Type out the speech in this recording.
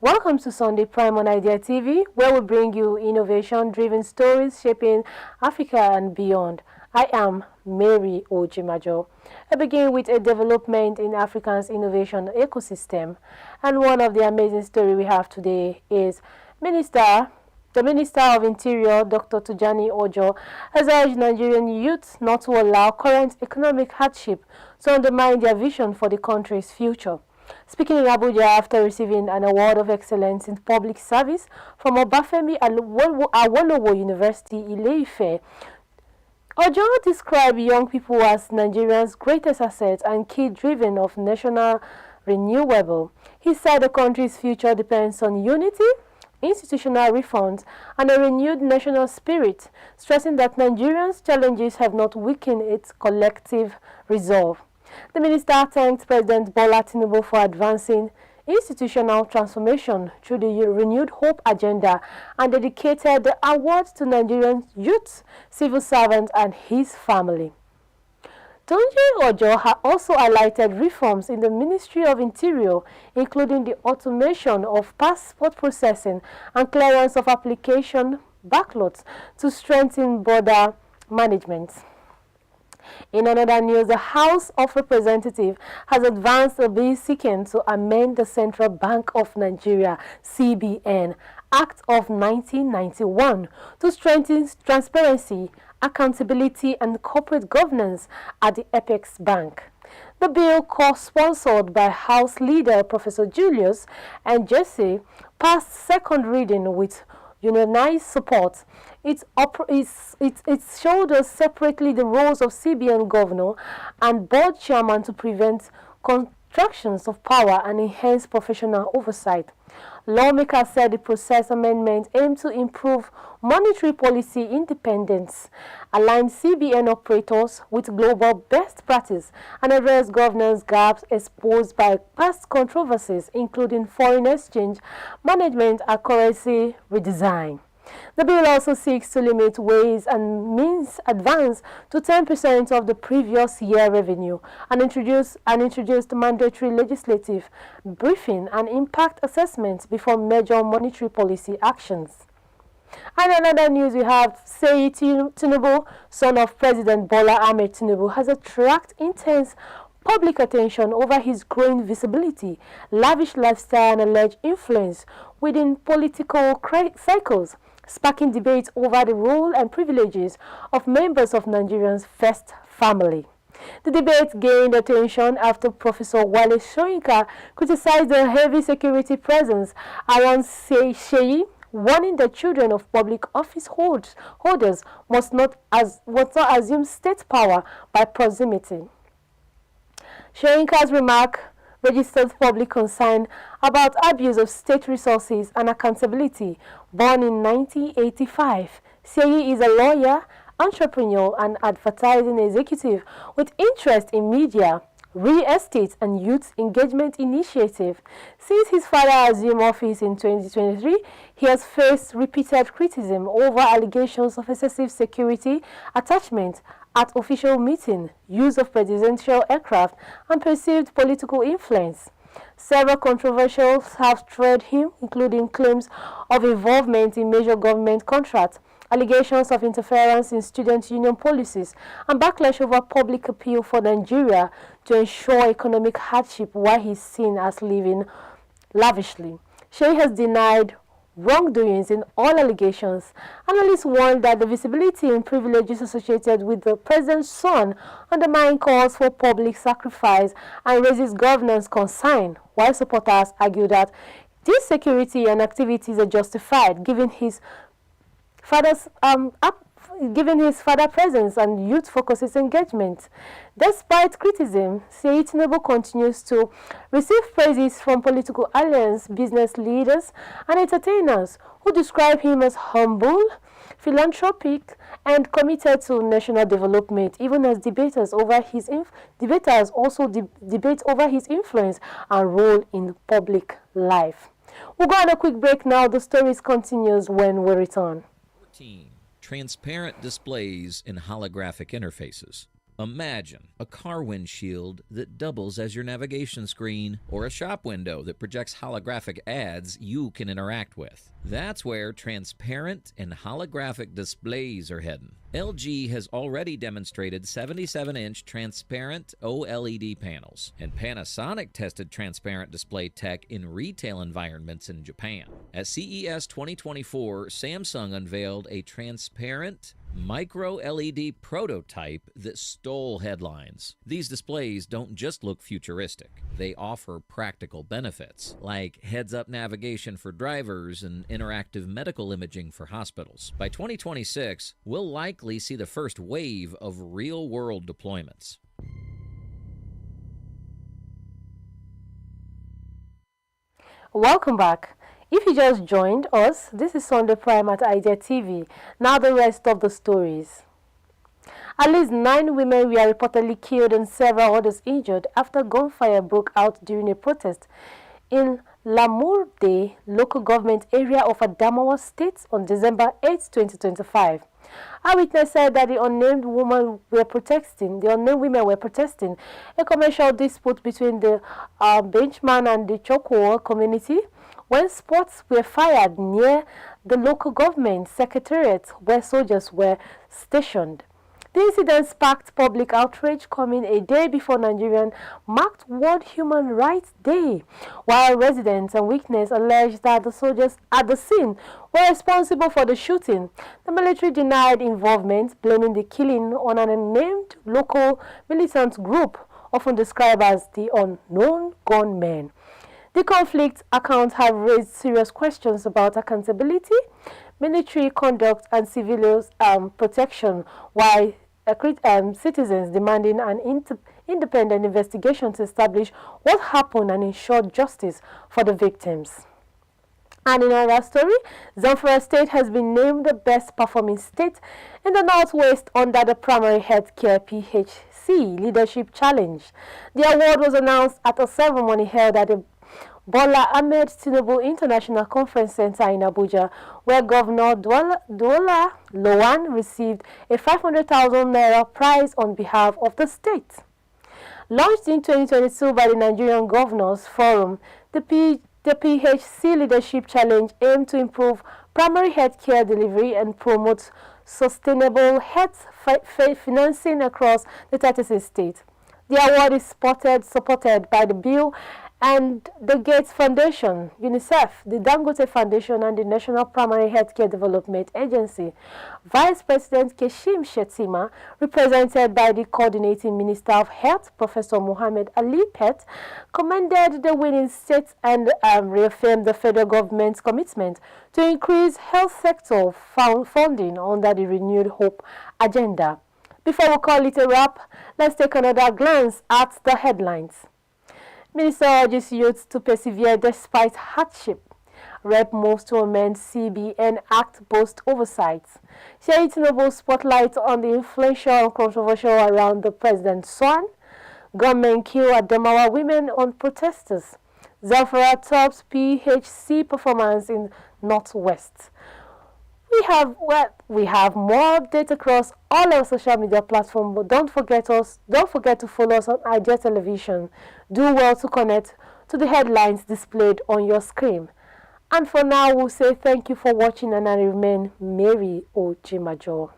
Welcome to Sunday Prime on Idea TV, where we bring you innovation-driven stories shaping Africa and beyond. I am Mary Ojimajo. I begin with a development in Africa's innovation ecosystem. And one of the amazing stories we have today is the Minister of Interior, Dr. Tijani Ojo, has urged Nigerian youth not to allow current economic hardship to undermine their vision for the country's future. Speaking in Abuja after receiving an award of excellence in public service from Obafemi Awolowo University, Ile-Ife, Ojo described young people as Nigeria's greatest asset and key driven of national renewal. He said the country's future depends on unity, institutional reforms, and a renewed national spirit, stressing that Nigerians' challenges have not weakened its collective resolve. The minister thanked President Bola Tinubu for advancing institutional transformation through the Renewed Hope agenda and dedicated the award to Nigerian youth, civil servants, and his family. Tunji Ojo also highlighted reforms in the Ministry of Interior, including the automation of passport processing and clearance of application backlogs to strengthen border management. In another news, the House of Representatives has advanced a bill seeking to amend the Central Bank of Nigeria (CBN) Act of 1991 to strengthen transparency, accountability, and corporate governance at the Apex Bank. The bill, co-sponsored by House Leader Professor Julius and Jesse, passed second reading with unanimous support. It showed us separately the roles of CBN governor and board chairman to prevent contractions of power and enhance professional oversight. Lawmakers said the process amendment aimed to improve monetary policy independence, align CBN operators with global best practice, and address governance gaps exposed by past controversies, including foreign exchange management and currency redesign. The bill also seeks to limit ways and means advance to 10% of the previous year revenue and introduced mandatory legislative briefing and impact assessments before major monetary policy actions. And another news we have, Seyi Tinubu, son of President Bola Ahmed Tinubu, has attracted intense public attention over his growing visibility, lavish lifestyle, and alleged influence within political circles, sparking debate over the role and privileges of members of Nigeria's first family. The debate gained attention after Professor Wale Soyinka criticized the heavy security presence around Seyi, warning that children of public office holders must not assume state power by proximity. Soyinka's remark registered public concern about abuse of state resources and accountability. Born in 1985, Seyi is a lawyer, entrepreneur, and advertising executive with interest in media, real estate, and youth engagement initiative. Since his father assumed office in 2023, he has faced repeated criticism over allegations of excessive security attachment at official meetings, use of presidential aircraft, and perceived political influence. Several controversials have tread him, including claims of involvement in major government contracts, allegations of interference in student union policies, and backlash over public appeal for Nigeria to ensure economic hardship while he is seen as living lavishly. Seyi has denied wrongdoings in all allegations. Analysts warn that the visibility and privileges associated with the president's son undermine calls for public sacrifice and raises governance concern, while supporters argue that this security and activities are justified given his father's presence and youth focuses engagement. Despite criticism, Seyi Tinubu continues to receive praises from political alliance, business leaders, and entertainers who describe him as humble, philanthropic, and committed to national development, even as debaters also debate over his influence and role in public life. We'll go on a quick break now. The stories continues when we return. Transparent displays in holographic interfaces. Imagine a car windshield that doubles as your navigation screen, or a shop window that projects holographic ads you can interact with. That's where transparent and holographic displays are heading. LG has already demonstrated 77-inch transparent OLED panels, and Panasonic tested transparent display tech in retail environments in Japan. At CES 2024, Samsung unveiled a transparent micro LED prototype that stole headlines. These displays don't just look futuristic, they offer practical benefits, like heads-up navigation for drivers and interactive medical imaging for hospitals. By 2026, we'll likely see the first wave of real-world deployments. Welcome back. If you just joined us, this is Sunday Prime at Idea TV. Now the rest of the stories. At least 9 women were reportedly killed and several others injured after gunfire broke out during a protest in Lamurde local government area of Adamawa State on December 8, 2025. A witness said that the unnamed women were protesting a commercial dispute between the Benchman and the Chokwo community when spots were fired near the local government secretariat where soldiers were stationed. The incident sparked public outrage, coming a day before Nigerian marked World Human Rights Day, while residents and witnesses alleged that the soldiers at the scene were responsible for the shooting. The military denied involvement, blaming the killing on an unnamed local militant group, often described as the unknown gunmen. The conflict accounts have raised serious questions about accountability, military conduct, and civilians' protection, while citizens demanding an independent investigation to establish what happened and ensure justice for the victims. And in another story, Zamfara State has been named the best performing state in the Northwest under the Primary Healthcare PHC Leadership Challenge. The award was announced at a ceremony held at the Bola Ahmed Tinubu International Conference Center in Abuja, where Governor Dola Lowan received a 500,000 naira prize on behalf of the state. Launched in 2022 by the Nigerian Governors Forum, the PHC Leadership Challenge aimed to improve primary health care delivery and promote sustainable health financing across the 36 states. The award is supported by the Bill and the Gates Foundation, UNICEF, the Dangote Foundation, and the National Primary Healthcare Development Agency. Vice President Kashim Shettima, represented by the Coordinating Minister of Health, Professor Mohammed Ali Pet, commended the winning state and reaffirmed the federal government's commitment to increase health sector funding under the Renewed Hope agenda. Before we call it a wrap, let's take another glance at the headlines. Minister urges youth to persevere despite hardship. Rep moves to amend CBN Act post oversight. Sheyi Tinubu spotlight on the influential and controversial around the president's son. Gunmen kill Adamawa women on protesters. Zamfara tops PHC performance in Northwest. We have more updates across all our social media platforms, but don't forget to follow us on Idea Television. Do well to connect to the headlines displayed on your screen. And for now, we'll say thank you for watching, and I remain Mary Ojimajo.